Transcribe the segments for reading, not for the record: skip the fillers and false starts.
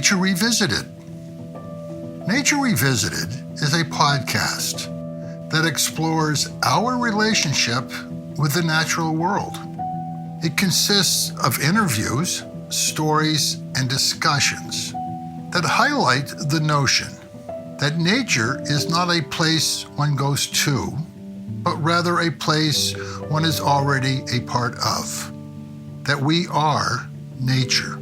Nature Revisited. Nature Revisited is a podcast that explores our relationship with the natural world. It consists of interviews, stories, and discussions that highlight the notion that nature is not a place one goes to, but rather a place one is already a part of, that we are nature.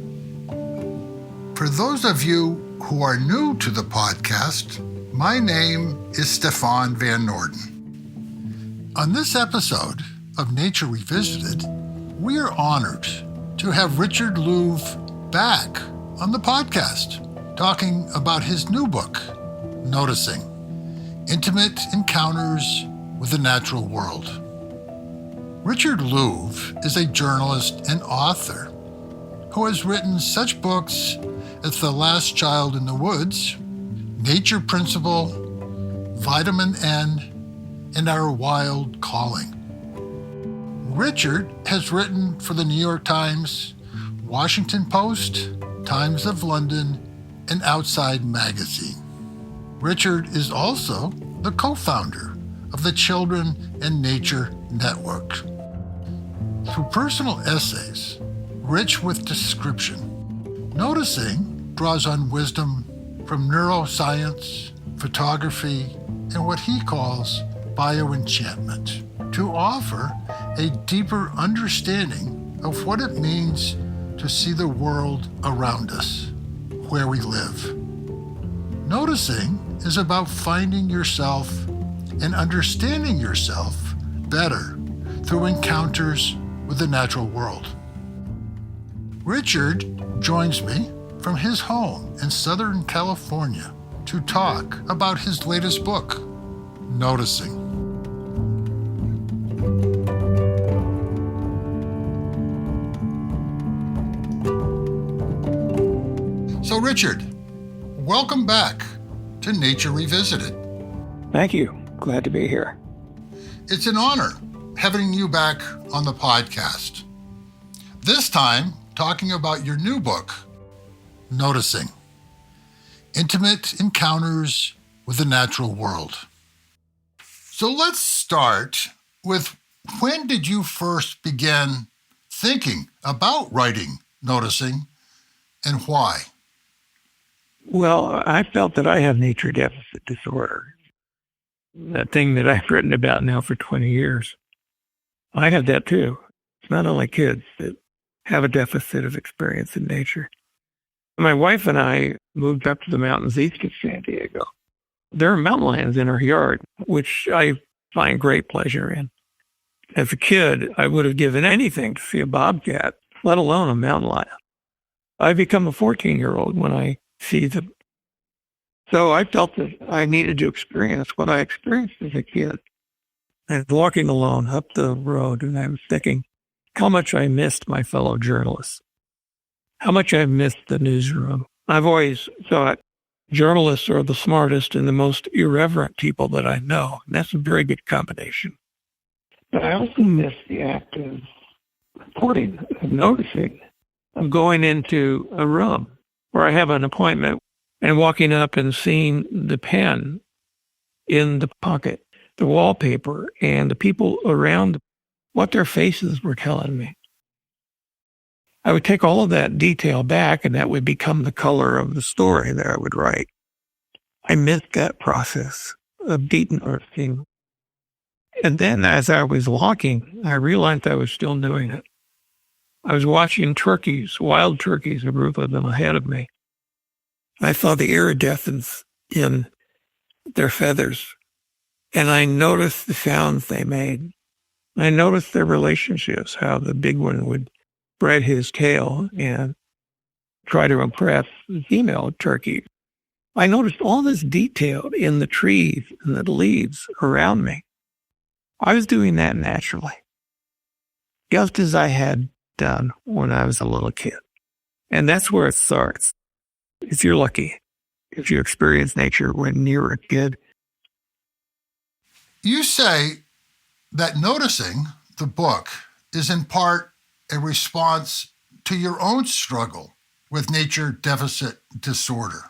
For those of you who are new to the podcast, my name is Stefan Van Norden. On this episode of Nature Revisited, we are honored to have Richard Louv back on the podcast, talking about his new book, Noticing: Intimate Encounters with the Natural World. Richard Louv is a journalist and author who has written such books as The Last Child in the Woods, Nature Principle, Vitamin N, and Our Wild Calling. Richard has written for the New York Times, Washington Post, Times of London, and Outside Magazine. Richard is also the co-founder of the Children and Nature Network. Through personal essays, rich with description, Noticing draws on wisdom from neuroscience, photography, and what he calls bioenchantment to offer a deeper understanding of what it means to see the world around us, where we live. Noticing is about finding yourself and understanding yourself better through encounters with the natural world. Richard joins me from his home in Southern California to talk about his latest book, Noticing. So Richard, welcome back to Nature Revisited. Thank you. Glad to be here. It's an honor having you back on the podcast. This time, talking about your new book, Noticing: Intimate Encounters with the Natural World. So let's start with, when did you first begin thinking about writing Noticing, and why? Well, I felt that I have nature deficit disorder, that thing that I've written about now for 20 years. I have that too. It's not only kids that have a deficit of experience in nature. My wife and I moved up to the mountains east of San Diego. There are mountain lions in our yard, which I find great pleasure in. As a kid, I would have given anything to see a bobcat, let alone a mountain lion. I become a 14-year-old when I see them. So I felt that I needed to experience what I experienced as a kid. I was walking alone up the road, and I was thinking how much I missed my fellow journalists, how much I missed the newsroom. I've always thought journalists are the smartest and the most irreverent people that I know. And that's a very good combination. But I also miss the act of reporting, of noticing, of going into a room where I have an appointment and walking up and seeing the pen in the pocket, the wallpaper, and the people around, what their faces were telling me. I would take all of that detail back, and that would become the color of the story that I would write. I missed that process of deep noticing. And then as I was walking, I realized I was still doing it. I was watching turkeys, wild turkeys, a group of them ahead of me. I saw the iridescence in their feathers, and I noticed the sounds they made. I noticed their relationships, how the big one would spread his tail and try to impress the female turkey. I noticed all this detail in the trees and the leaves around me. I was doing that naturally, just as I had done when I was a little kid. And that's where it starts. If you're lucky, if you experience nature when you're a kid. You say that Noticing, the book, is in part a response to your own struggle with nature deficit disorder.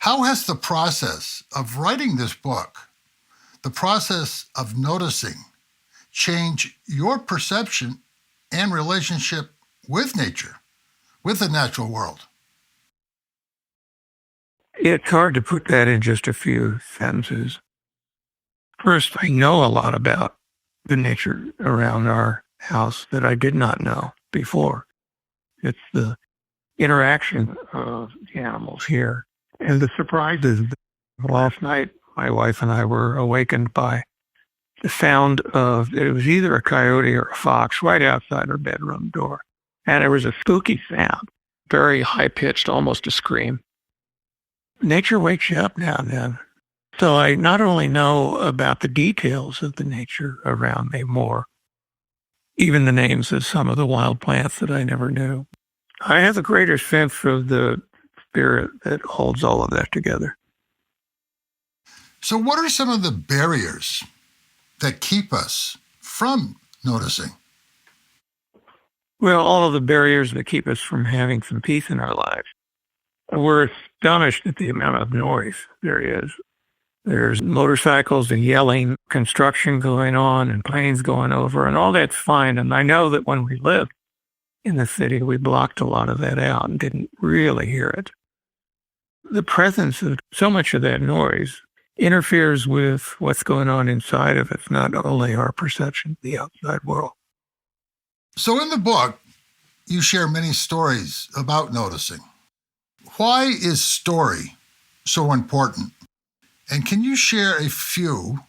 How has the process of writing this book, the process of noticing, changed your perception and relationship with nature, with the natural world? It's hard to put that in just a few sentences. First, I know a lot about the nature around our house that I did not know before. It's the interaction of the animals here and the surprises. Last night, my wife and I were awakened by the sound of, it was either a coyote or a fox right outside our bedroom door. And it was a spooky sound, very high-pitched, almost a scream. Nature wakes you up now and then. So I not only know about the details of the nature around me more, even the names of some of the wild plants that I never knew. I have a greater sense of the spirit that holds all of that together. So what are some of the barriers that keep us from noticing? Well, all of the barriers that keep us from having some peace in our lives. We're astonished at the amount of noise there is. There's motorcycles and yelling, construction going on and planes going over, and all that's fine. And I know that when we lived in the city, we blocked a lot of that out and didn't really hear it. The presence of so much of that noise interferes with what's going on inside of us, not only our perception of the outside world. So in the book, you share many stories about noticing. Why is story so important? And can you share a few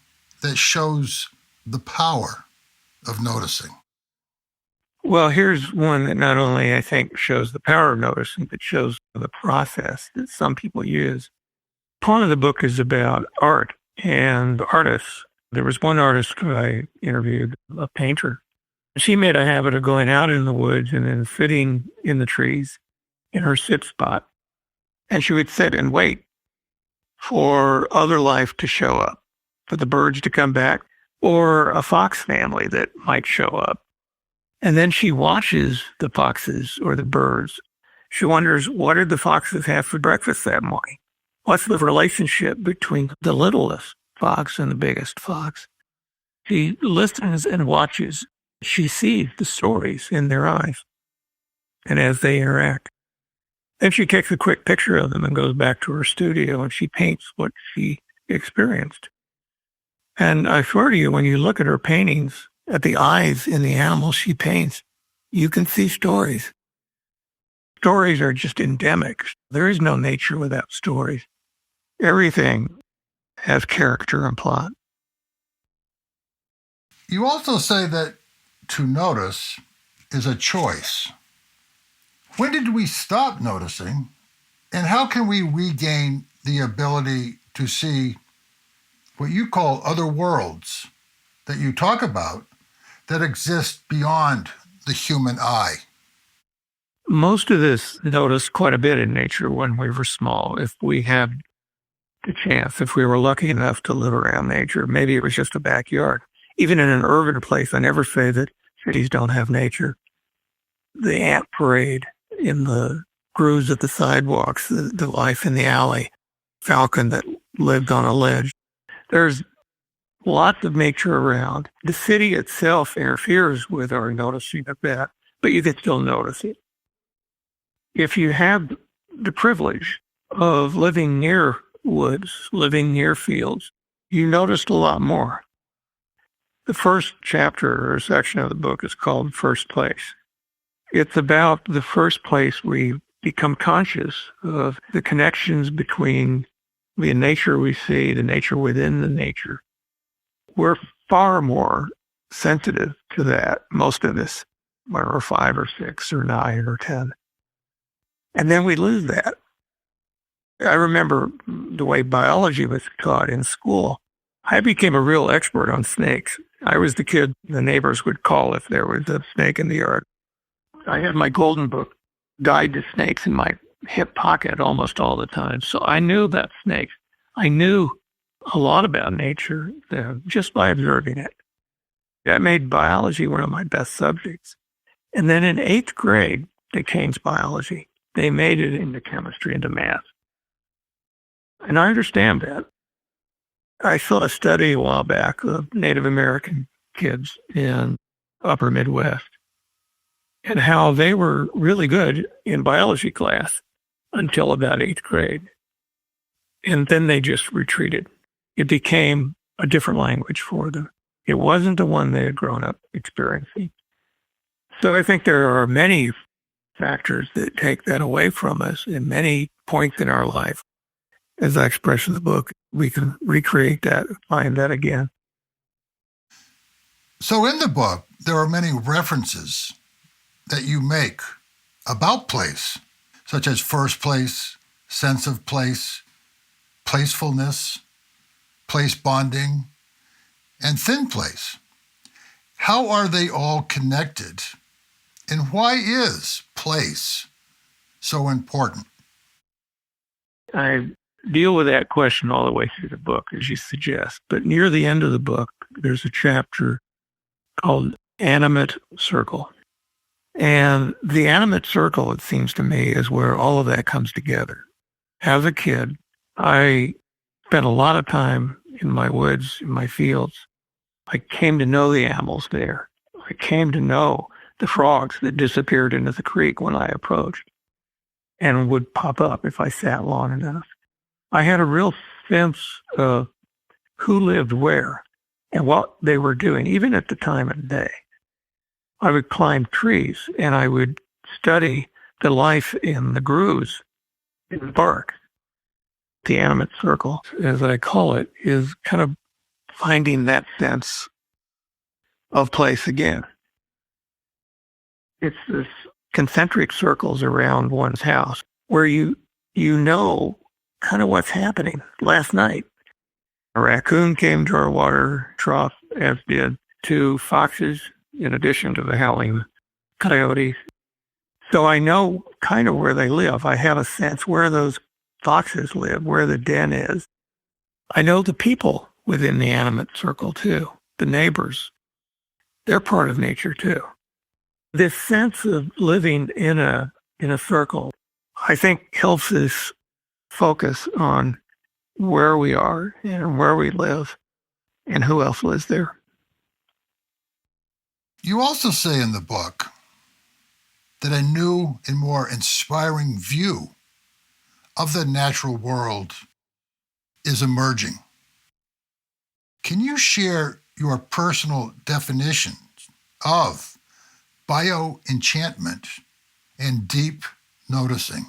that shows the power of noticing? Well, here's one that not only, I think, shows the power of noticing, but shows the process that some people use. Part of the book is about art and artists. There was one artist who I interviewed, a painter. She made a habit of going out in the woods and then sitting in the trees in her sit spot. And she would sit and wait for other life to show up, for the birds to come back, or a fox family that might show up. And then she watches the foxes or the birds. She wonders, what did the foxes have for breakfast that morning? What's the relationship between the littlest fox and the biggest fox? She listens and watches. She sees the stories in their eyes and as they interact. Then she takes a quick picture of them and goes back to her studio and she paints what she experienced. And I swear to you, when you look at her paintings, at the eyes in the animals she paints, you can see stories. Stories are just endemic. There is no nature without stories. Everything has character and plot. You also say that to notice is a choice. When did we stop noticing, and how can we regain the ability to see what you call other worlds that you talk about that exist beyond the human eye? Most of this noticed quite a bit in nature when we were small. If we had the chance, if we were lucky enough to live around nature, maybe it was just a backyard. Even in an urban place, I never say that cities don't have nature. The ant parade in the grooves of the sidewalks, the life in the alley, falcon that lived on a ledge. There's lots of nature around. The city itself interferes with our noticing of that, but you can still notice it. If you have the privilege of living near woods, living near fields, you noticed a lot more. The first chapter or section of the book is called First Place. It's about the first place we become conscious of the connections between the nature we see, the nature within the nature. We're far more sensitive to that, most of us, when we're 5 or 6 or 9 or 10. And then we lose that. I remember the way biology was taught in school. I became a real expert on snakes. I was the kid the neighbors would call if there was a snake in the yard. I had my golden book, Guide to Snakes, in my hip pocket almost all the time. So I knew about snakes. I knew a lot about nature just by observing it. That made biology one of my best subjects. And then in 8th grade, they changed biology. They made it into chemistry, into math. And I understand that. I saw a study a while back of Native American kids in upper Midwest and how they were really good in biology class until about 8th grade. And then they just retreated. It became a different language for them. It wasn't the one they had grown up experiencing. So I think there are many factors that take that away from us in many points in our life. As I express in the book, we can recreate that, find that again. So in the book, there are many references that you make about place, such as first place, sense of place, placefulness, place bonding, and thin place. How are they all connected? And why is place so important? I deal with that question all the way through the book, as you suggest. But near the end of the book, there's a chapter called Animate Circle. And the animate circle, it seems to me, is where all of that comes together. As a kid, I spent a lot of time in my woods, in my fields. I came to know the animals there. I came to know the frogs that disappeared into the creek when I approached and would pop up if I sat long enough. I had a real sense of who lived where and what they were doing, even at the time of day. I would climb trees and I would study the life in the grooves in the bark. The animate circle, as I call it, is kind of finding that sense of place again. It's this concentric circles around one's house where you know kind of what's happening. Last night, a raccoon came to our water trough, as did 2 foxes, in addition to the howling coyotes. So I know kind of where they live. I have a sense where those foxes live, where the den is. I know the people within the animate circle too, the neighbors. They're part of nature too. This sense of living in a circle, I think, helps us focus on where we are and where we live and who else lives there. You also say in the book that a new and more inspiring view of the natural world is emerging. Can you share your personal definitions of bio-enchantment and deep noticing?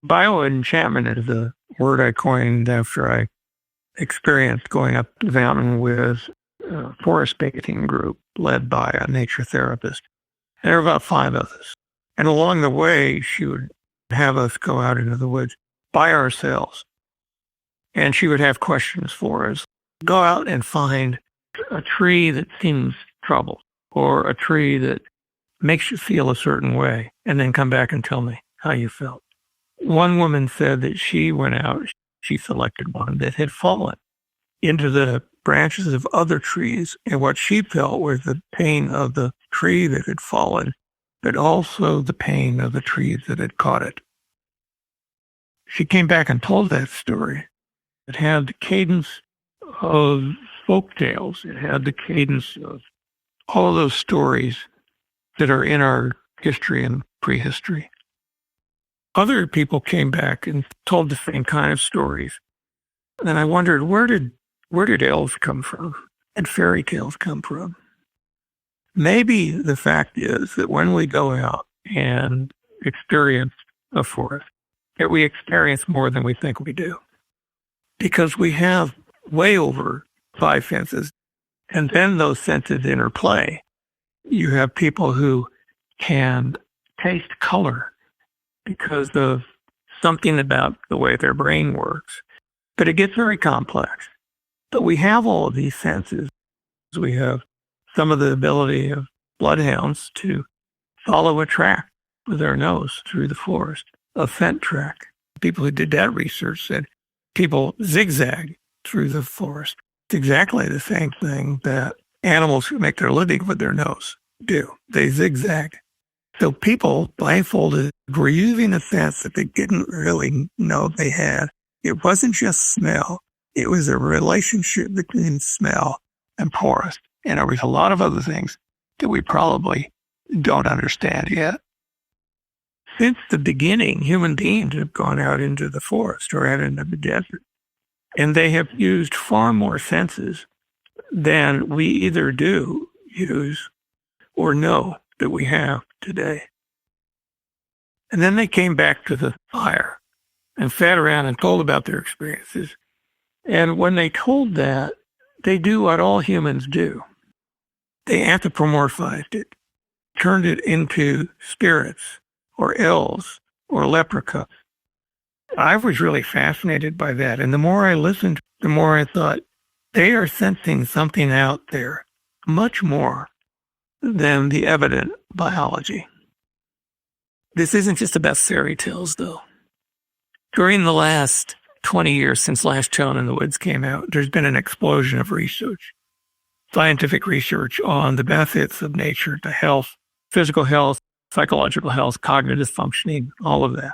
Bio-enchantment is a word I coined after I experienced going up the mountain with a forest bathing group led by a nature therapist. And there were about 5 of us. And along the way, she would have us go out into the woods by ourselves. And she would have questions for us. Go out and find a tree that seems troubled or a tree that makes you feel a certain way, and then come back and tell me how you felt. One woman said that she went out, she selected one that had fallen into the branches of other trees, and what she felt was the pain of the tree that had fallen, but also the pain of the trees that had caught it. She came back and told that story. It had the cadence of folk tales. It had the cadence of all of those stories that are in our history and prehistory. Other people came back and told the same kind of stories. And then I wondered, where did elves come from and fairy tales come from? Maybe the fact is that when we go out and experience a forest, that we experience more than we think we do. Because we have way over 5 senses, and then those senses interplay. You have people who can taste color because of something about the way their brain works. But it gets very complex. But we have all of these senses. We have some of the ability of bloodhounds to follow a track with their nose through the forest, a scent track. People who did that research said people zigzag through the forest. It's exactly the same thing that animals who make their living with their nose do. They zigzag. So people, blindfolded, were using a sense that they didn't really know they had. It wasn't just smell. It was a relationship between smell and forest. And there was a lot of other things that we probably don't understand yet. Since the beginning, human beings have gone out into the forest or out into the desert, and they have used far more senses than we either do use or know that we have today. And then they came back to the fire and sat around and told about their experiences. And when they told that, they do what all humans do. They anthropomorphized it, turned it into spirits or elves or leprechauns. I was really fascinated by that. And the more I listened, the more I thought, they are sensing something out there, much more than the evident biology. This isn't just about fairy tales, though. During the last 20 years since Last Child in the Woods came out, there's been an explosion of research, scientific research on the benefits of nature to health, physical health, psychological health, cognitive functioning, all of that.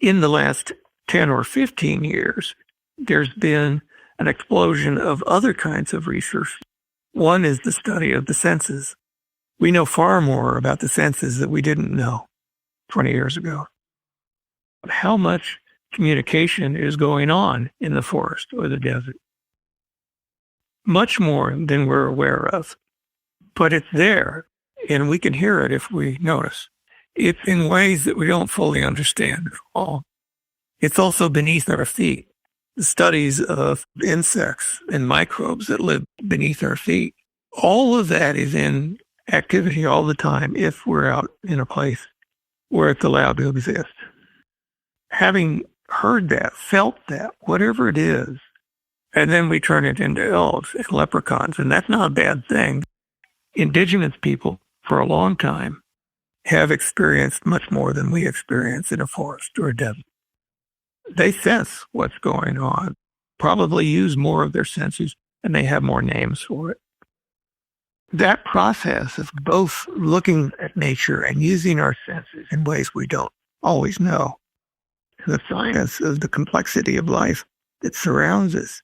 In the last 10 or 15 years, there's been an explosion of other kinds of research. One is the study of the senses. We know far more about the senses that we didn't know 20 years ago. How much communication is going on in the forest or the desert? Much more than we're aware of. But it's there, and we can hear it if we notice. It's in ways that we don't fully understand at all. It's also beneath our feet. The studies of insects and microbes that live beneath our feet, all of that is in activity all the time if we're out in a place where it's allowed to exist. Having heard that, felt that, whatever it is, and then we turn it into elves and leprechauns, and that's not a bad thing. Indigenous people, for a long time, have experienced much more than we experience in a forest or a desert. They sense what's going on, probably use more of their senses, and they have more names for it. That process of both looking at nature and using our senses in ways we don't always know, the science of the complexity of life that surrounds us,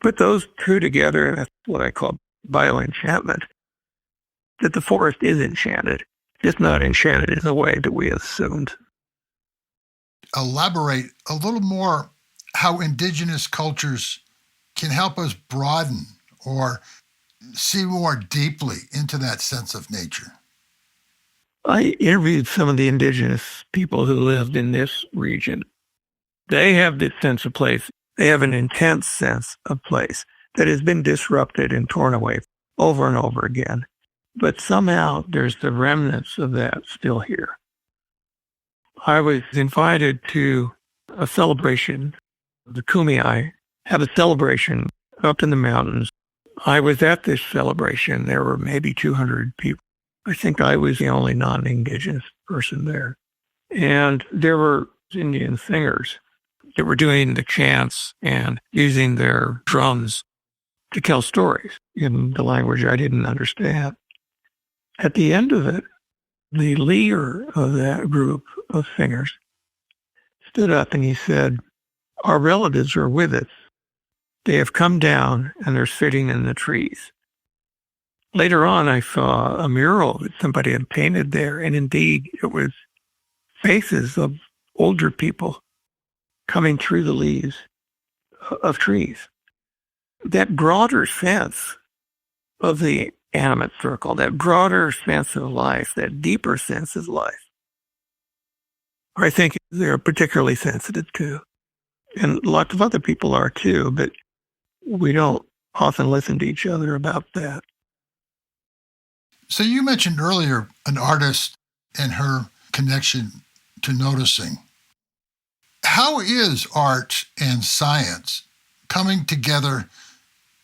put those two together, and that's what I call bioenchantment, that the forest is enchanted, just not enchanted in the way that we assumed. Elaborate a little more how indigenous cultures can help us broaden or see more deeply into that sense of nature. I interviewed some of the indigenous people who lived in this region. They have this sense of place. They have an intense sense of place that has been disrupted and torn away over and over again. But somehow there's the remnants of that still here. I was invited to a celebration. The Kumeyaay had a celebration up in the mountains. I was at this celebration. There were maybe 200 people. I think I was the only non-Indigenous person there. And there were Indian singers that were doing the chants and using their drums to tell stories in the language I didn't understand. At the end of it, the leader of that group of singers stood up and he said, "Our relatives are with us. They have come down and they're sitting in the trees." Later on, I saw a mural that somebody had painted there, and indeed it was faces of older people coming through the leaves of trees. That broader sense of the animate circle, that broader sense of life, that deeper sense of life, I think they're particularly sensitive to. And lots of other people are too, but we don't often listen to each other about that. So you mentioned earlier an artist and her connection to noticing. How is art and science coming together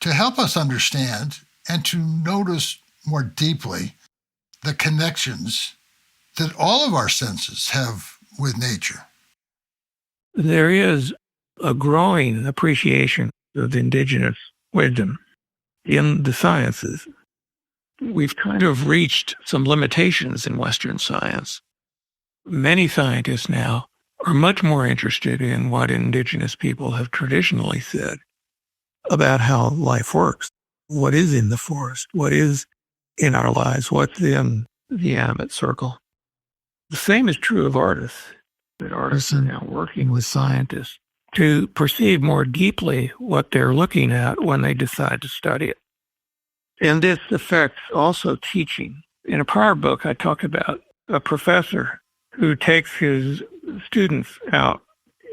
to help us understand and to notice more deeply the connections that all of our senses have with nature? There is a growing appreciation of indigenous wisdom in the sciences. we've kind of reached some limitations in Western science. Many scientists now are much more interested in what indigenous people have traditionally said about how life works. What is in the forest? What is in our lives? What's in the animate circle? The same is true of artists, that artists are now working with scientists to perceive more deeply what they're looking at when they decide to study it. And this affects also teaching. In a prior book, I talked about a professor who takes his students out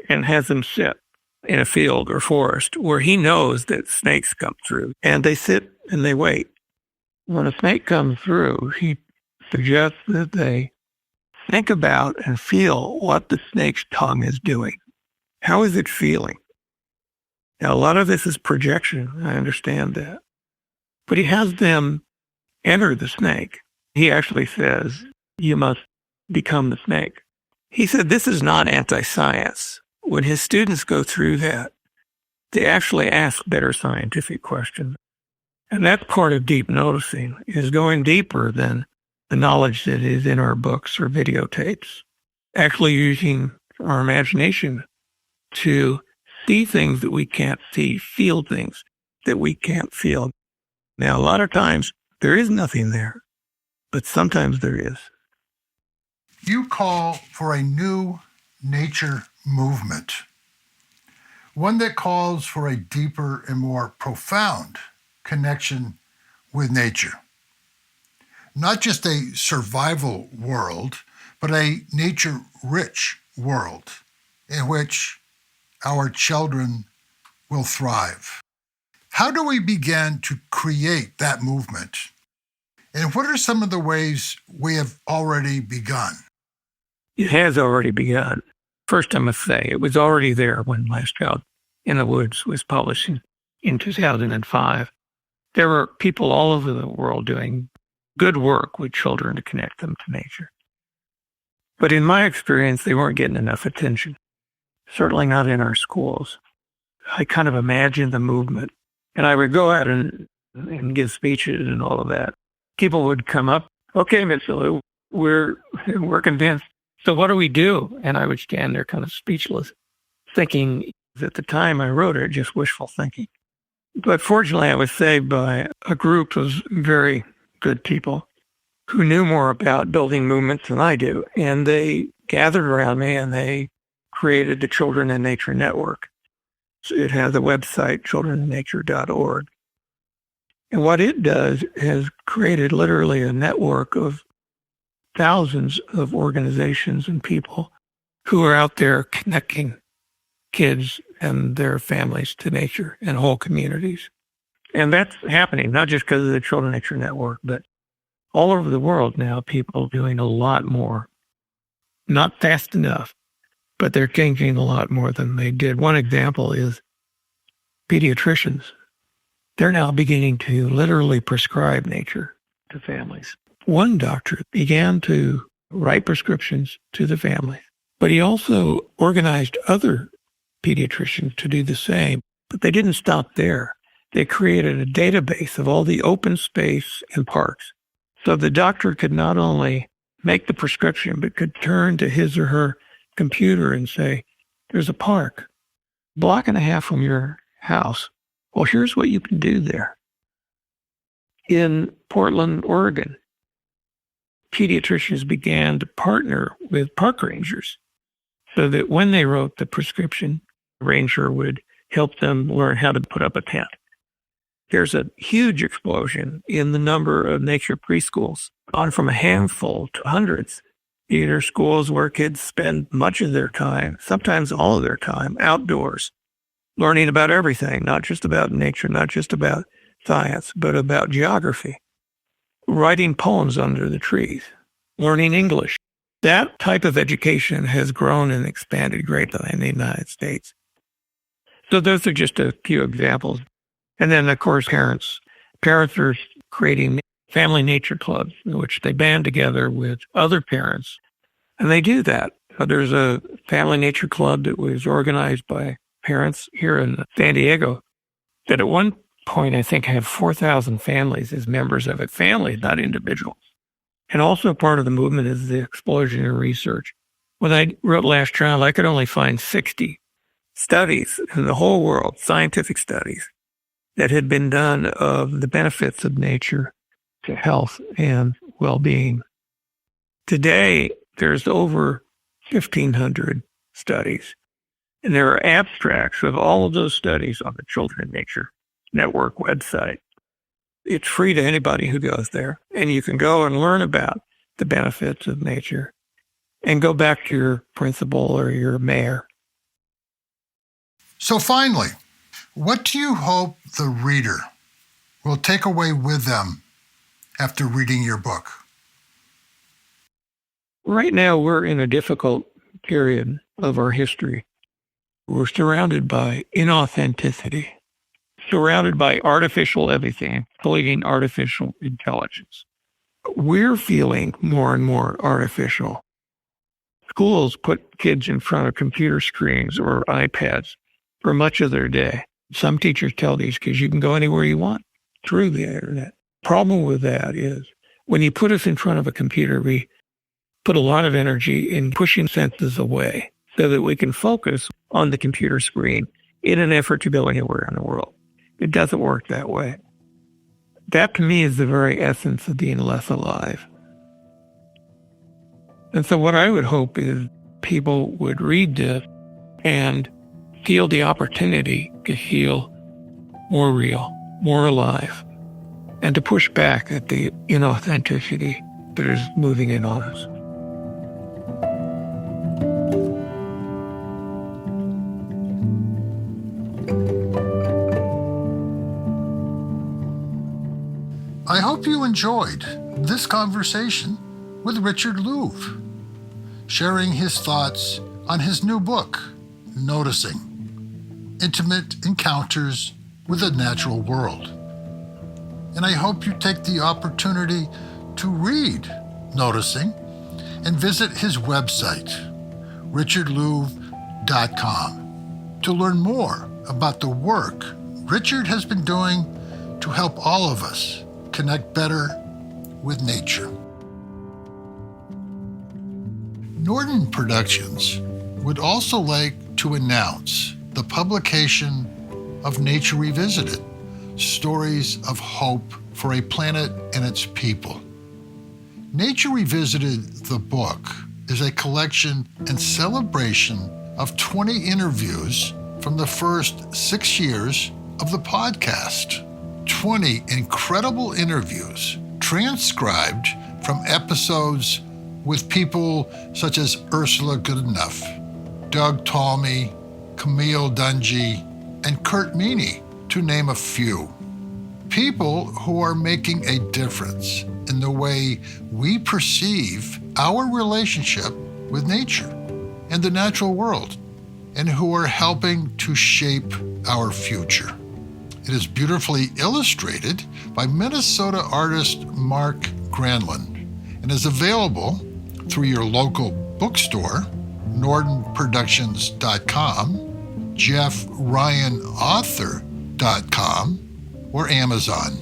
and has them sit in a field or forest where he knows that snakes come through, and they sit and they wait. When a snake comes through, he suggests that they think about and feel what the snake's tongue is doing. How is it feeling? Now, a lot of this is projection. I understand that. But he has them enter the snake. He actually says, you must become the snake. He said this is not anti-science. When his students go through that, they actually ask better scientific questions. And that's part of deep noticing, is going deeper than the knowledge that is in our books or videotapes. Actually using our imagination to see things that we can't see, feel things that we can't feel. Now, a lot of times there is nothing there, but sometimes there is. You call for a new nature movement, one that calls for a deeper and more profound connection with nature. Not just a survival world, but a nature-rich world in which our children will thrive. How do we begin to create that movement? And what are some of the ways we have already begun? It has already begun. First, I must say, it was already there when Last Child in the Woods was published in 2005. There were people all over the world doing good work with children to connect them to nature. But in my experience, they weren't getting enough attention, certainly not in our schools. I kind of imagined the movement, and I would go out and give speeches and all of that. People would come up, okay, Mr. Louv, we're convinced. So what do we do? And I would stand there kind of speechless, thinking at the time I wrote it, just wishful thinking. But fortunately, I was saved by a group of very good people who knew more about building movements than I do. And they gathered around me and they created the Children in Nature Network. So it has a website, childreninnature.org. And what it does has created literally a network of thousands of organizations and people who are out there connecting kids and their families to nature and whole communities. And that's happening, not just because of the Children in Nature Network, but all over the world now, people doing a lot more. Not fast enough, but they're changing a lot more than they did. One example is pediatricians. They're now beginning to literally prescribe nature to families. One doctor began to write prescriptions to the family, but he also organized other pediatricians to do the same. But they didn't stop there. They created a database of all the open space in parks. So the doctor could not only make the prescription, but could turn to his or her computer and say, there's a park a block and a half from your house. Well, here's what you can do there. In Portland, Oregon, pediatricians began to partner with park rangers so that when they wrote the prescription, the ranger would help them learn how to put up a tent. There's a huge explosion in the number of nature preschools, gone from a handful to hundreds. These are schools where kids spend much of their time, sometimes all of their time, outdoors, learning about everything, not just about nature, not just about science, but about geography, writing poems under the trees, learning English. That type of education has grown and expanded greatly in the United States. So those are just a few examples. And then, of course, parents are creating family nature clubs in which they band together with other parents. And they do that. There's a family nature club that was organized by parents here in San Diego that at one point, I think, have 4,000 families as members of it. Families, not individuals. And also part of the movement is the explosion in research. When I wrote Last Child, I could only find 60 studies in the whole world, scientific studies, that had been done of the benefits of nature to health and well-being. Today, there's over 1,500 studies, and there are abstracts of all of those studies on the Children in Nature Network website. It's free to anybody who goes there, and you can go and learn about the benefits of nature and go back to your principal or your mayor. So finally, what do you hope the reader will take away with them after reading your book? Right now, we're in a difficult period of our history. We're surrounded by inauthenticity, surrounded by artificial everything, including artificial intelligence. We're feeling more and more artificial. Schools put kids in front of computer screens or iPads for much of their day. Some teachers tell these kids you can go anywhere you want through the internet. Problem with that is when you put us in front of a computer, we put a lot of energy in pushing senses away so that we can focus on the computer screen in an effort to go anywhere in the world. It doesn't work that way. That to me is the very essence of being less alive. And so what I would hope is people would read this and feel the opportunity to feel more real, more alive, and to push back at the inauthenticity that is moving in on us. I hope you enjoyed this conversation with Richard Louv, sharing his thoughts on his new book, Noticing: Intimate Encounters with the Natural World. And I hope you take the opportunity to read Noticing and visit his website, richardlouv.com, to learn more about the work Richard has been doing to help all of us connect better with nature. Norden Productions would also like to announce the publication of Nature Revisited, Stories of Hope for a Planet and Its People. Nature Revisited, the book, is a collection and celebration of 20 interviews from the first 6 years of the podcast. 20 incredible interviews transcribed from episodes with people such as Ursula Goodenough, Doug Talmy, Camille Dungy, and Kurt Meany, to name a few. People who are making a difference in the way we perceive our relationship with nature and the natural world, and who are helping to shape our future. It is beautifully illustrated by Minnesota artist Mark Granlund and is available through your local bookstore, nordenproductions.com, jeffryanauthor.com, or Amazon.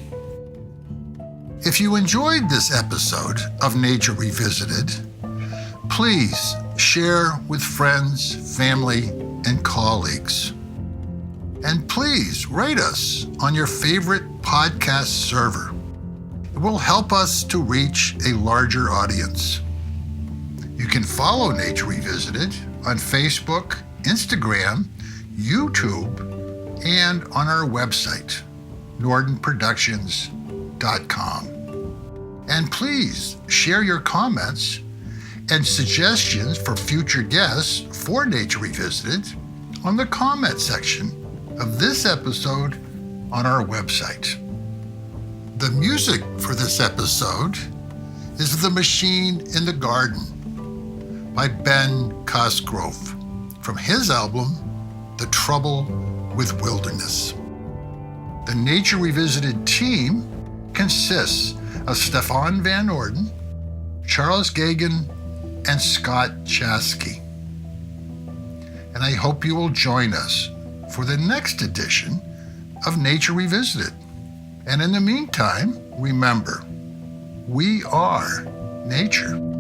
If you enjoyed this episode of Nature Revisited, please share with friends, family, and colleagues. And please rate us on your favorite podcast server. It will help us to reach a larger audience. You can follow Nature Revisited on Facebook, Instagram, YouTube, and on our website, nordenproductions.com. And please share your comments and suggestions for future guests for Nature Revisited on the comment section of this episode on our website. The music for this episode is The Machine in the Garden by Ben Cosgrove from his album, The Trouble with Wilderness. The Nature Revisited team consists of Stefan Van Orden, Charles Gagan, and Scott Chasky. And I hope you will join us for the next edition of Nature Revisited. And in the meantime, remember, we are nature.